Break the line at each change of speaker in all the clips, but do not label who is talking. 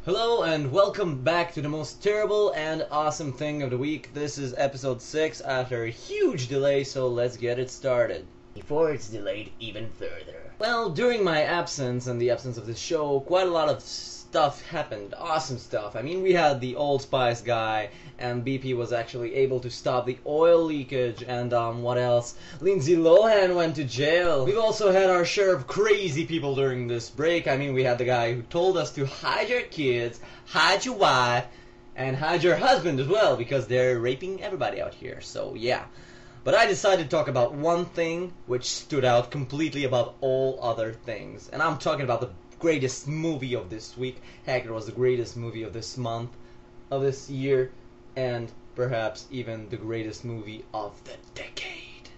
Hello and welcome back to the most terrible and awesome thing of the week. This is episode 6 after a huge delay, so let's get it started.
Before it's delayed even further.
Well, during my absence and the absence of this show, quite a lot of stuff happened. Awesome stuff. I mean, we had the Old Spice guy, and BP was actually able to stop the oil leakage, and what else? Lindsay Lohan went to jail. We've also had our share of crazy people during this break. I mean, we had the guy who told us to hide your kids, hide your wife, and hide your husband as well, because they're raping everybody out here, so yeah. But I decided to talk about one thing which stood out completely above all other things. And I'm talking about the greatest movie of this week. Heck, it was the greatest movie of this month, of this year, and perhaps even the greatest movie of the decade.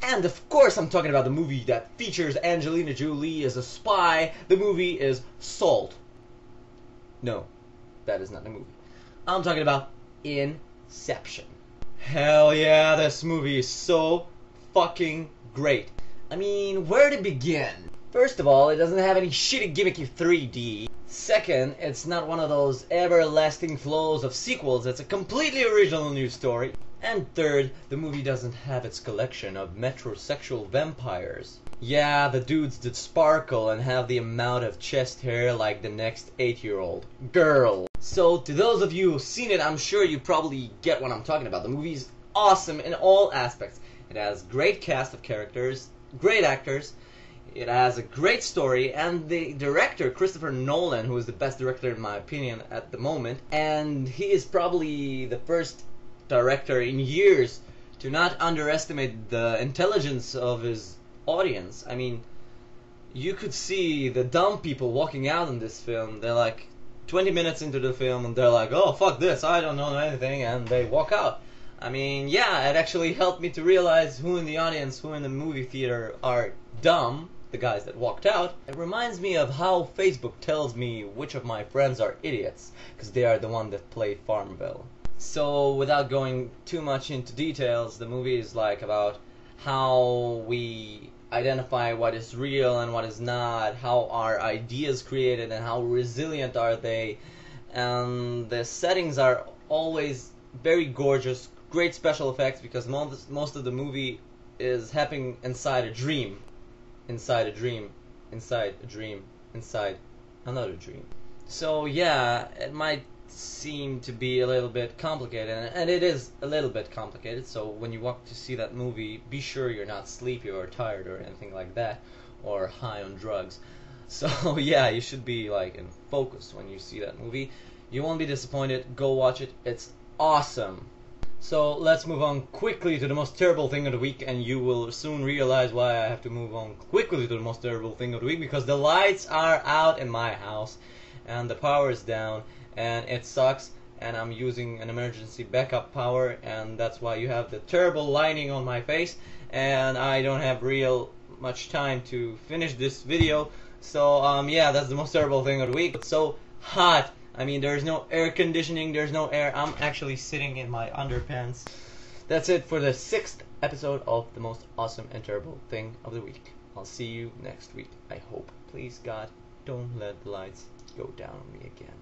And of course I'm talking about the movie that features Angelina Jolie as a spy. The movie is Salt. No, that is not the movie. I'm talking about Inception. Hell yeah, this movie is so fucking great. I mean, where to begin? First of all, it doesn't have any shitty gimmicky 3D. Second, it's not one of those everlasting flows of sequels. It's a completely original new story. And third, the movie doesn't have its collection of metrosexual vampires. Yeah, the dudes that sparkle and have the amount of chest hair like the next 8-year-old girl. So, to those of you who've seen it, I'm sure you probably get what I'm talking about. The movie's awesome in all aspects. It has great cast of characters, great actors, it has a great story, and the director, Christopher Nolan, who is the best director in my opinion at the moment, and he is probably the first director in years to not underestimate the intelligence of his audience. I mean, you could see the dumb people walking out in this film. They're like 20 minutes into the film and they're like, oh fuck this, I don't know anything, and they walk out. I mean, yeah, it actually helped me to realize who in the audience, who in the movie theater are dumb, the guys that walked out. It reminds me of how Facebook tells me which of my friends are idiots, because they are the one that play Farmville. So, without going too much into details, the movie is like about how we identify what is real and what is not, how are ideas created and how resilient are they, and the settings are always very gorgeous, great special effects, because most of the movie is happening inside a dream, inside a dream, inside a dream, inside another dream. So yeah, it might seem to be a little bit complicated, and it is a little bit complicated, so when you walk to see that movie, be sure you're not sleepy or tired or anything like that, or high on drugs. So yeah, you should be like in focus when you see that movie. You won't be disappointed. Go watch it. It's awesome. So let's move on quickly to the most terrible thing of the week, and you will soon realize why I have to move on quickly to the most terrible thing of the week, because the lights are out in my house and the power is down and it sucks, and I'm using an emergency backup power, and that's why you have the terrible lighting on my face, and I don't have real much time to finish this video. So yeah, that's the most terrible thing of the week. It's so hot. I mean, there's no air conditioning, there's no air. I'm actually sitting in my underpants. That's it for the 6th episode of the most awesome and terrible thing of the week. I'll see you next week, I hope. Please, God, don't let the lights go down on me again.